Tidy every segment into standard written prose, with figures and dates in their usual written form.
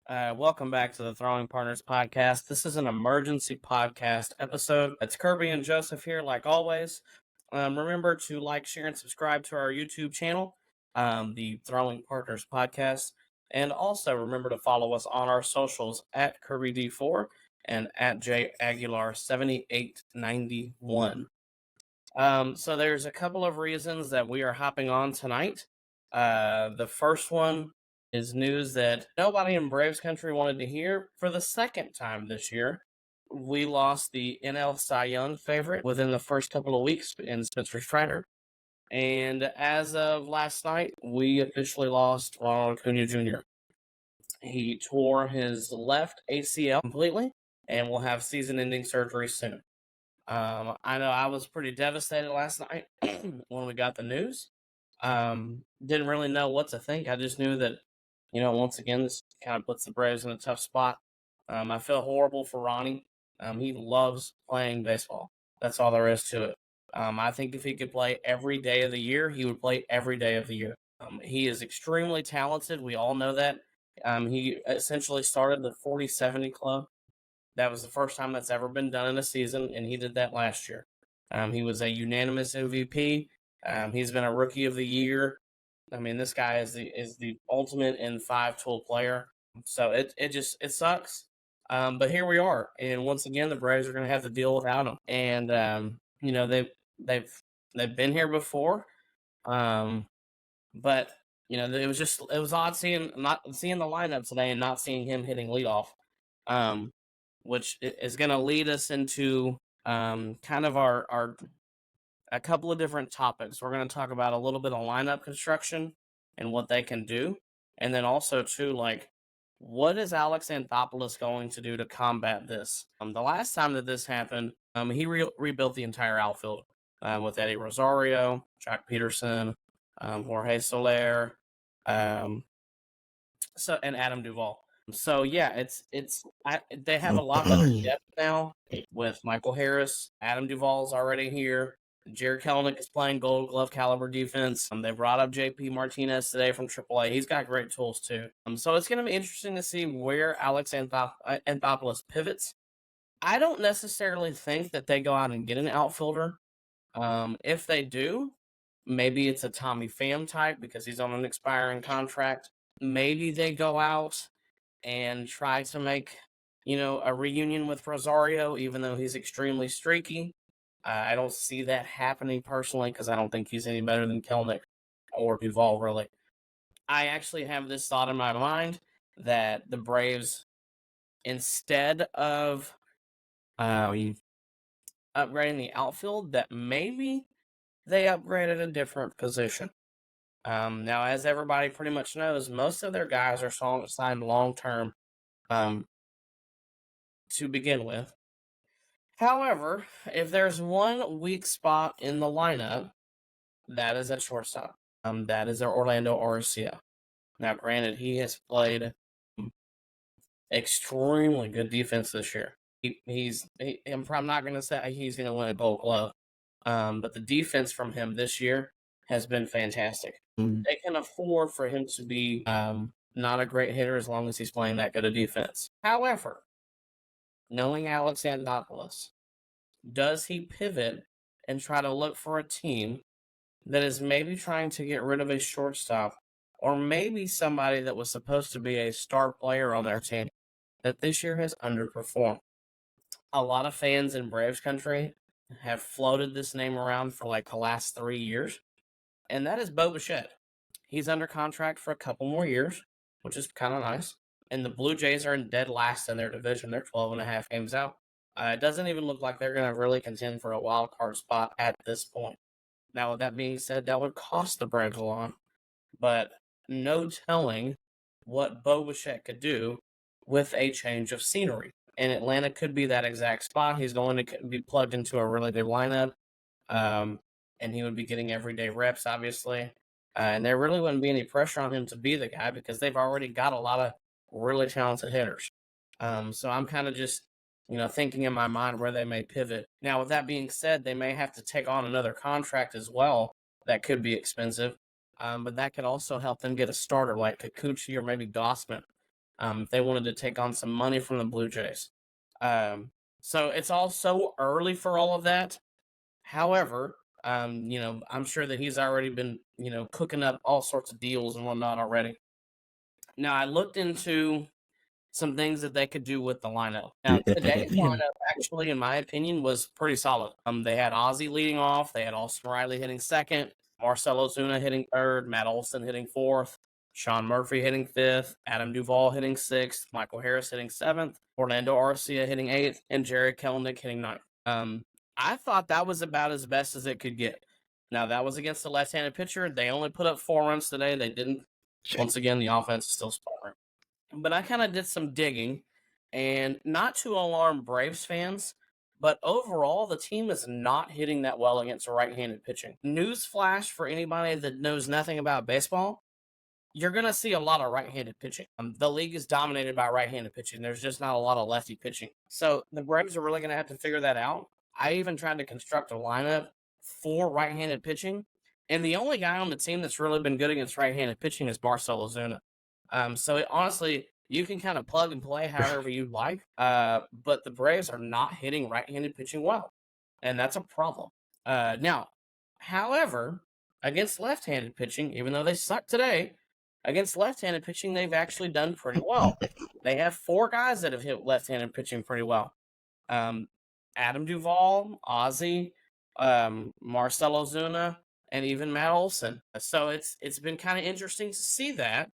Welcome back to the Throwing Partners podcast. This is an emergency podcast episode. It's Kirby and Joseph here, like always. Remember to like, share, and subscribe to our YouTube channel, the Throwing Partners podcast. And also remember to follow us on our socials at KirbyD4 and at JAguilar7891. So there's a couple of reasons that we are hopping on tonight. The first one is news that nobody in Braves country wanted to hear for the second time this year. We lost the NL Cy Young favorite within the first couple of weeks in Spencer Strider. And as of last night, we officially lost Ronald Acuna Jr. He tore his left ACL completely and will have season-ending surgery soon. I know I was pretty devastated last night when we got the news. Didn't really know what to think. I just knew that, once again, this kind of puts the Braves in a tough spot. I feel horrible for Ronnie. He loves playing baseball. That's all there is to it. I think if he could play every day of the year, he would play every day of the year. He is extremely talented. We all know that. He essentially started the 40-70 club. That was the first time that's ever been done in a season, and he did that last year. He was a unanimous MVP. He's been a Rookie of the Year. I mean, this guy is the ultimate in five-tool player. So it sucks. But here we are, and once again, the Braves are going to have to deal without him. And they've been here before, but it was odd seeing the lineup today and not seeing him hitting leadoff. Which is going to lead us into kind of our a couple of different topics. We're going to talk about a little bit of lineup construction and what they can do, and then also too, like, what is Alex Anthopoulos going to do to combat this? The last time that this happened, he rebuilt the entire outfield with Eddie Rosario, Jack Peterson, Jorge Soler, and Adam Duvall. So yeah, they have a lot better depth now with Michael Harris. Adam Duvall's already here. Jared Kelenic is playing Gold Glove caliber defense. They brought up JP Martinez today from AAA. He's got great tools too. So it's going to be interesting to see where Alex Anthopoulos pivots. I don't necessarily think that they go out and get an outfielder. If they do, maybe it's a Tommy Pham type because he's on an expiring contract. Maybe they go out and try to make, a reunion with Rosario, even though he's extremely streaky. I don't see that happening personally because I don't think he's any better than Kelenic or Duvall, really. I actually have this thought in my mind that the Braves, instead of upgrading the outfield, that maybe they upgraded a different position. Now, as everybody pretty much knows, most of their guys are signed long-term to begin with. However, if there's one weak spot in the lineup, that is at shortstop. That is Orlando Arcia. Now, granted, he has played extremely good defense this year. I'm not going to say he's going to win a Gold Glove, but the defense from him this year has been fantastic. They can afford for him to be not a great hitter as long as he's playing that good of defense. However, knowing Alex Anthopoulos, does he pivot and try to look for a team that is maybe trying to get rid of a shortstop or maybe somebody that was supposed to be a star player on their team that this year has underperformed? A lot of fans in Braves country have floated this name around for like the last 3 years, and that is Bo Bichette. He's under contract for a couple more years, which is kind of nice. And the Blue Jays are in dead last in their division. They're 12.5 games out. It doesn't even look like they're going to really contend for a wild card spot at this point. Now, with that being said, that would cost the Braves a lot. But no telling what Bo Bichette could do with a change of scenery. And Atlanta could be that exact spot. He's going to be plugged into a really good lineup. And he would be getting everyday reps, obviously. And there really wouldn't be any pressure on him to be the guy because they've already got a lot of really talented hitters. So I'm kind of just, thinking in my mind where they may pivot. Now, with that being said, they may have to take on another contract as well. That could be expensive. But that could also help them get a starter like Kikuchi or maybe Gossman. if they wanted to take on some money from the Blue Jays. So it's all so early for all of that. However, I'm sure that he's already been, cooking up all sorts of deals and whatnot already. Now, I looked into some things that they could do with the lineup. Now, today's lineup, actually, in my opinion, was pretty solid. They had Ozzie leading off. They had Austin Riley hitting second, Marcell Ozuna hitting third, Matt Olson hitting fourth, Sean Murphy hitting fifth, Adam Duvall hitting sixth, Michael Harris hitting seventh, Orlando Arcia hitting eighth, and Jared Kelenic hitting ninth. I thought that was about as best as it could get. Now, that was against the left-handed pitcher. They only put up 4 runs today. They didn't. Once again, the offense is still sparring. But I kind of did some digging, and not to alarm Braves fans, but overall, the team is not hitting that well against right-handed pitching. Newsflash for anybody that knows nothing about baseball, you're going to see a lot of right-handed pitching. The league is dominated by right-handed pitching. There's just not a lot of lefty pitching. So the Braves are really going to have to figure that out. I even tried to construct a lineup for right-handed pitching, and the only guy on the team that's really been good against right-handed pitching is Marcell Ozuna. So honestly, you can kind of plug and play however you like, but the Braves are not hitting right-handed pitching well, and that's a problem. Now, however, against left-handed pitching, even though they suck today, against left-handed pitching, they've actually done pretty well. They have 4 guys that have hit left-handed pitching pretty well. Adam Duvall, Ozzie, Marcell Ozuna, and even Matt Olson. So it's been kind of interesting to see that.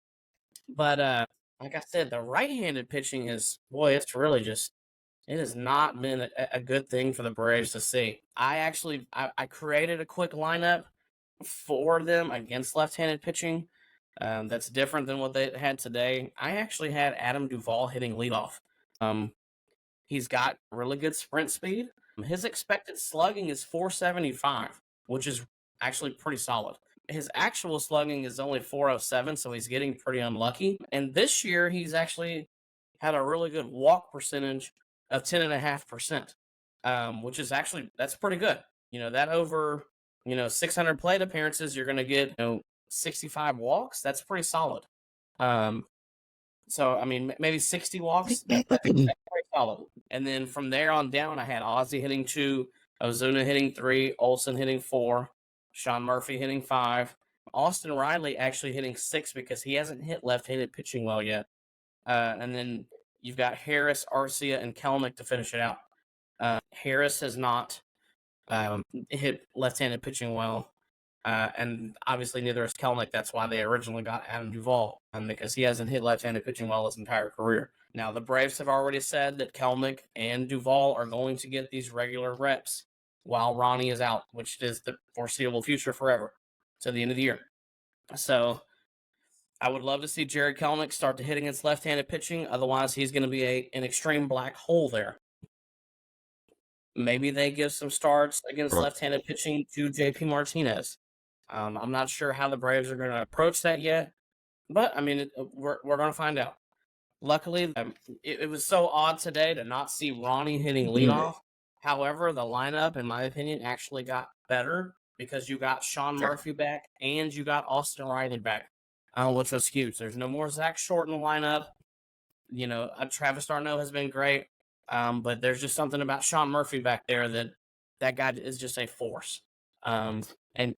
But like I said, the right-handed pitching it's really just, it has not been a good thing for the Braves to see. I created a quick lineup for them against left-handed pitching. That's different than what they had today. I actually had Adam Duvall hitting leadoff. He's got really good sprint speed. His expected slugging is 475, which is actually pretty solid. His actual slugging is only 407, so he's getting pretty unlucky. And this year, he's actually had a really good walk percentage of 10.5%, which is actually, that's pretty good. That over, 600 plate appearances, you're going to get, 65 walks. That's pretty solid. So, I mean, maybe 60 walks. That's pretty solid. And then from there on down, I had Ozzie hitting 2, Ozuna hitting 3, Olson hitting 4, Sean Murphy hitting 5, Austin Riley actually hitting 6 because he hasn't hit left-handed pitching well yet. And then you've got Harris, Arcia, and Kelenic to finish it out. Harris has not hit left-handed pitching well. And obviously neither is Kelenic. That's why they originally got Adam Duvall, because he hasn't hit left-handed pitching well his entire career. Now, the Braves have already said that Kelenic and Duvall are going to get these regular reps while Ronnie is out, which is the foreseeable future forever to the end of the year. So I would love to see Jared Kelenic start to hit against left-handed pitching. Otherwise, he's going to be an extreme black hole there. Maybe they give some starts against left-handed pitching to JP Martinez. I'm not sure how the Braves are going to approach that yet, but I mean, we're going to find out. Luckily, it was so odd today to not see Ronnie hitting leadoff. However, the lineup, in my opinion, actually got better because you got Sean Murphy back and you got Austin Riley back, which was huge. There's no more Zach Short in the lineup. Travis d'Arnaud has been great, but there's just something about Sean Murphy back there that guy is just a force. And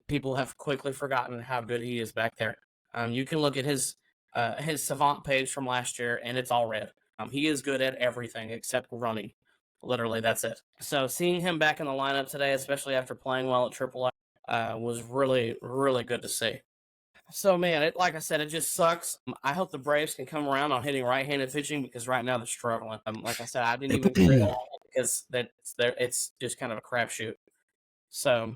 people have quickly forgotten how good he is back there. You can look at his Savant page from last year, and it's all red. He is good at everything except running. Literally, that's it. So seeing him back in the lineup today, especially after playing well at AAA, was really, really good to see. So, man, like I said, it just sucks. I hope the Braves can come around on hitting right-handed pitching because right now they're struggling. Like I said, I didn't even create it because it's just kind of a crapshoot. So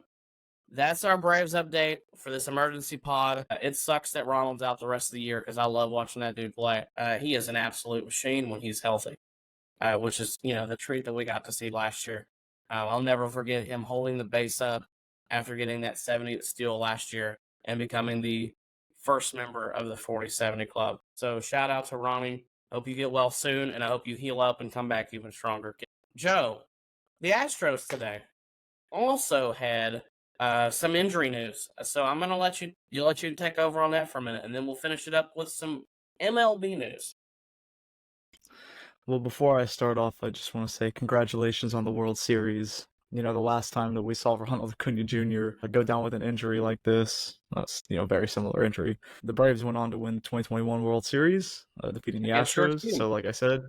that's our Braves update for this emergency pod. It sucks that Ronald's out the rest of the year because I love watching that dude play. He is an absolute machine when he's healthy, which is, the treat that we got to see last year. I'll never forget him holding the base up after getting that 70th steal last year and becoming the first member of the 40-70 club. So shout out to Ronnie. Hope you get well soon, and I hope you heal up and come back even stronger. Joe, the Astros today also had some injury news. So I'm going to let you take over on that for a minute, and then we'll finish it up with some MLB news. Well, before I start off, I just want to say congratulations on the World Series. The last time that we saw Ronald Acuna Jr. Go down with an injury like this, that's, very similar injury. The Braves went on to win the 2021 World Series, defeating the Against your Astros. team. So, like I said,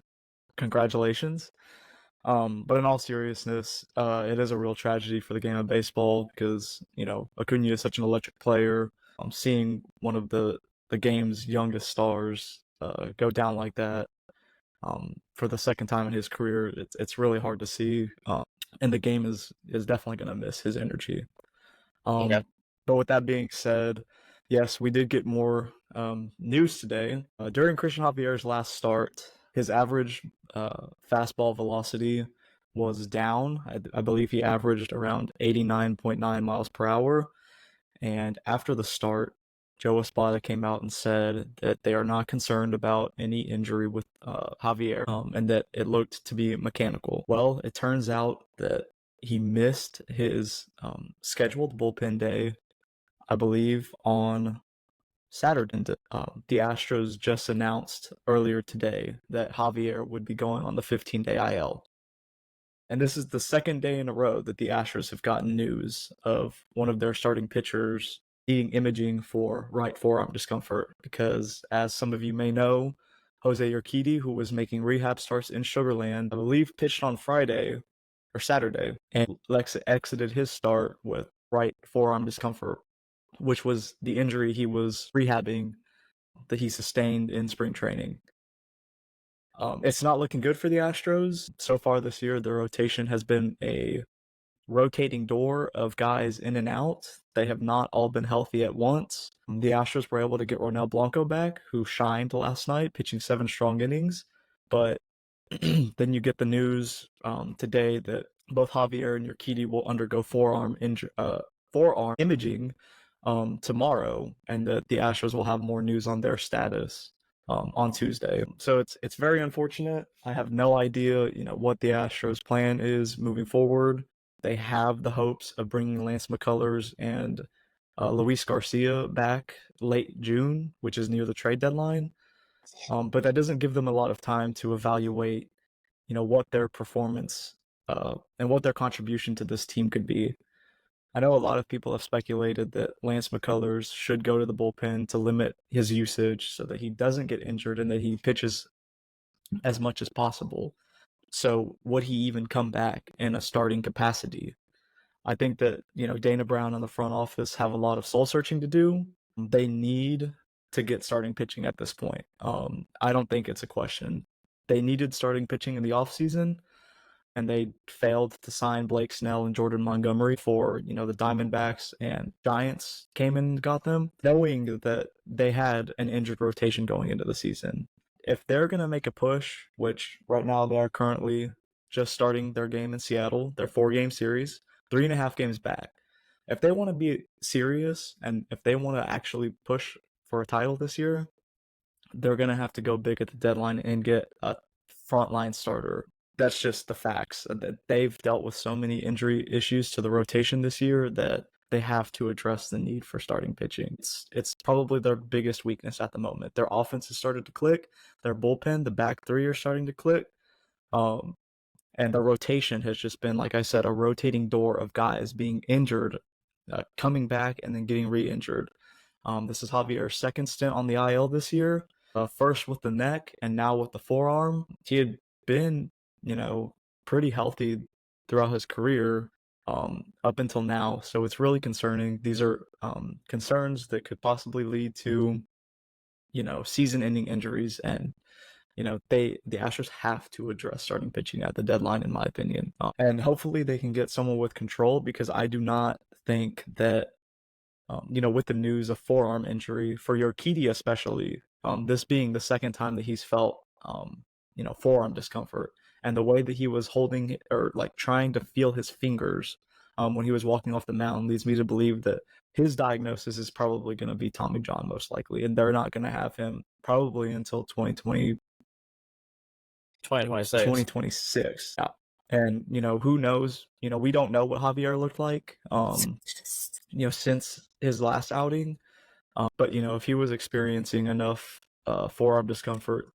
congratulations. But in all seriousness, it is a real tragedy for the game of baseball because, Acuna is such an electric player. Seeing one of the game's youngest stars go down like that for the second time in his career, it's really hard to see. And the game is definitely going to miss his energy. Okay. But with that being said, yes, we did get more news today. During Christian Javier's last start, his average fastball velocity was down. I believe he averaged around 89.9 miles per hour. And after the start, Joe Espada came out and said that they are not concerned about any injury with Javier, and that it looked to be mechanical. Well, it turns out that he missed his scheduled bullpen day, I believe, on Saturday. The Astros just announced earlier today that Javier would be going on the 15-day IL. And this is the second day in a row that the Astros have gotten news of one of their starting pitchers needing imaging for right forearm discomfort. Because, as some of you may know, Jose Urquidy, who was making rehab starts in Sugarland, I believe pitched on Friday or Saturday, and Lex exited his start with right forearm discomfort, which was the injury he was rehabbing that he sustained in spring training. It's not looking good for the Astros. So far this year, the rotation has been a rotating door of guys in and out. They have not all been healthy at once. The Astros were able to get Ronel Blanco back, who shined last night, pitching 7 strong innings. But then you get the news today that both Javier and Urquidy will undergo forearm imaging tomorrow, and that the Astros will have more news on their status on Tuesday. So it's very unfortunate. I have no idea, what the Astros' plan is moving forward. They have the hopes of bringing Lance McCullers and Luis Garcia back late June, which is near the trade deadline. But that doesn't give them a lot of time to evaluate, what their performance and what their contribution to this team could be. I know a lot of people have speculated that Lance McCullers should go to the bullpen to limit his usage so that he doesn't get injured and that he pitches as much as possible. So would he even come back in a starting capacity? I think that, Dana Brown and the front office have a lot of soul searching to do. They need to get starting pitching at this point. I don't think it's a question. They needed starting pitching in the offseason, and they failed to sign Blake Snell and Jordan Montgomery for, the Diamondbacks and Giants came and got them, knowing that they had an injured rotation going into the season. If they're going to make a push, which right now they are currently just starting their game in Seattle, their 4-game series, 3.5 games back. If they want to be serious and if they want to actually push for a title this year, they're going to have to go big at the deadline and get a frontline starter. That's just the facts. That they've dealt with so many injury issues to the rotation this year that they have to address the need for starting pitching. It's probably their biggest weakness at the moment. Their offense has started to click. Their bullpen, the back three, are starting to click. And the rotation has just been, like I said, a rotating door of guys being injured, coming back, and then getting re-injured. This is Javier's second stint on the IL this year. First with the neck and now with the forearm. He had been, pretty healthy throughout his career up until now. So it's really concerning. These are concerns that could possibly lead to, season-ending injuries. And, the Astros have to address starting pitching at the deadline, in my opinion. And hopefully they can get someone with control, because I do not think that with the news of forearm injury for Urquidy especially, this being the second time that he's felt, forearm discomfort, and the way that he was holding or like trying to feel his fingers when he was walking off the mound leads me to believe that his diagnosis is probably going to be Tommy John, most likely, and they're not going to have him probably until 2026. Yeah. And, who knows? We don't know what Javier looked like, since his last outing. But, if he was experiencing enough forearm discomfort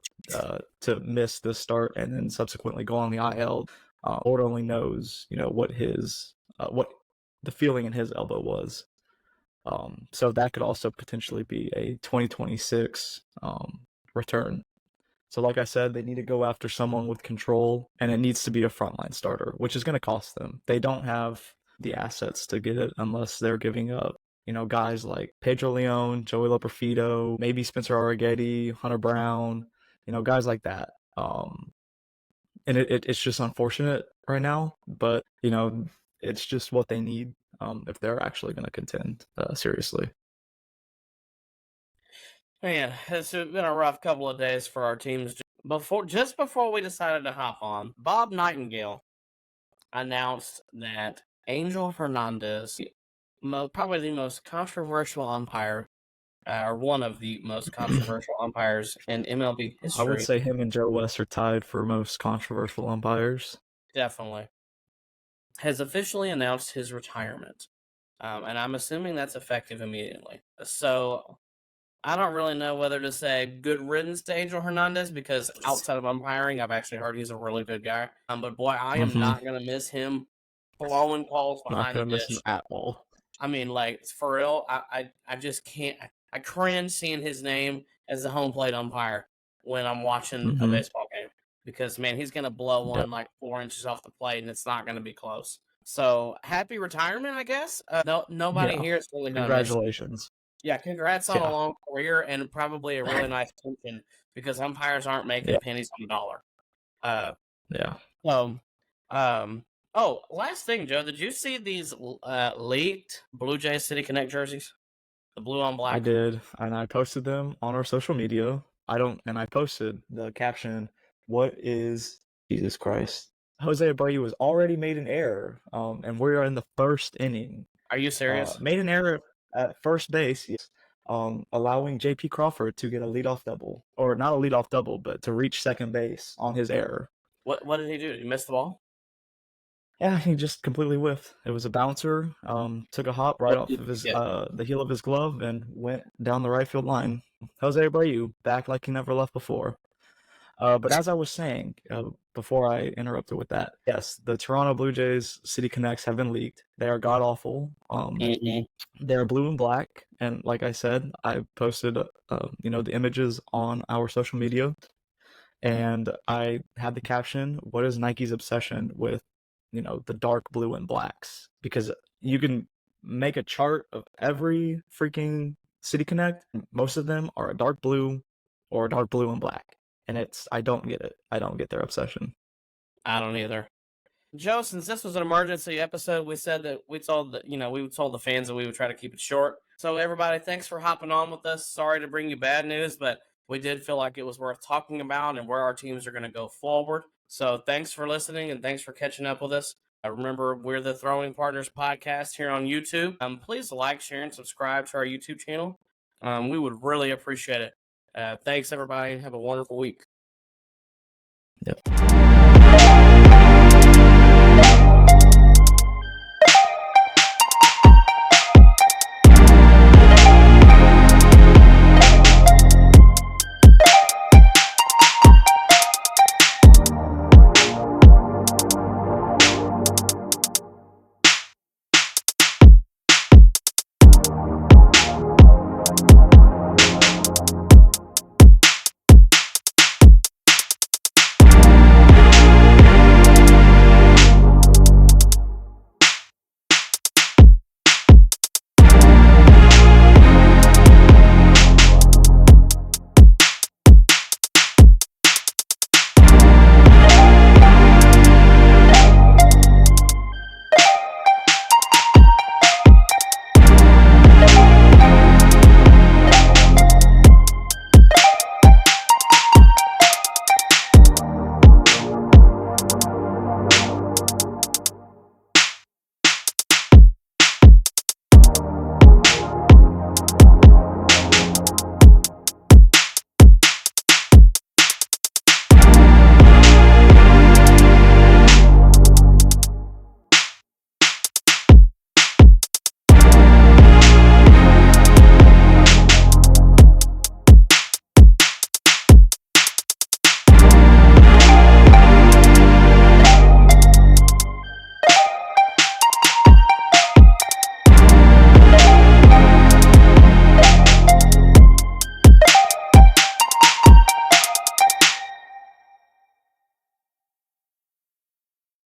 to miss the start and then subsequently go on the IL. Lord only knows, what the feeling in his elbow was. So that could also potentially be a 2026 return. So like I said, they need to go after someone with control, and it needs to be a frontline starter, which is going to cost them. They don't have the assets to get it unless they're giving up, guys like Pedro Leon, Joey Loperfido, maybe Spencer Arrighetti, Hunter Brown, guys like that. And it's just unfortunate right now, but, it's just what they need if they're actually going to contend seriously. Man, it's been a rough couple of days for our teams. Just before we decided to hop on, Bob Nightingale announced that Angel Hernandez, probably the most controversial umpire, or one of the most controversial umpires in MLB history. I would say him and Joe West are tied for most controversial umpires. Definitely. Has officially announced his retirement. And I'm assuming that's effective immediately. So I don't really know whether to say good riddance to Angel Hernandez, because outside of umpiring, I've actually heard he's a really good guy. But boy, I am not going to miss him blowing calls behind the dish. Not going to miss him at all. I mean, like, for real, I just can't. I cringe seeing his name as the home plate umpire when I'm watching a baseball game, because, man, he's going to blow one like 4 inches off the plate, and it's not going to be close. So, happy retirement, I guess. Nobody here is really going to miss. Congratulations. Yeah, congrats on a long career and probably a really nice pension, because umpires aren't making pennies on the dollar. So, last thing, Joe, did you see these leaked Blue Jays City Connect jerseys? The blue on black? I did, and I posted them on our social media. I posted the caption, "What is Jesus Christ?" Jose Abreu was already made an error, and we are in the first inning. Are you serious? Made an error at first base, yes, allowing J.P. Crawford to get a leadoff double, or not a leadoff double, but to reach second base on his error. What did he do? Did he miss the ball? Yeah, he just completely whiffed. It was a bouncer. Took a hop right off of his the heel of his glove and went down the right field line. Jose Abreu back like he never left before. But as I was saying, before I interrupted with that, yes, the Toronto Blue Jays City Connects have been leaked. They are god awful. They're blue and black, and like I said, I posted the images on our social media, and I had the caption, "What is Nike's obsession with the dark blue and blacks?" Because you can make a chart of every freaking City Connect. Most of them are a dark blue or a dark blue and black. And I don't get it. I don't get their obsession. I don't either. Joe, since this was an emergency episode, we said that we told the fans that we would try to keep it short. So everybody, thanks for hopping on with us. Sorry to bring you bad news, but we did feel like it was worth talking about and where our teams are going to go forward. So thanks for listening and thanks for catching up with us. Remember, we're the Throwing Partners podcast here on YouTube. Please like, share, and subscribe to our YouTube channel. We would really appreciate it. Thanks, everybody. Have a wonderful week. Yep.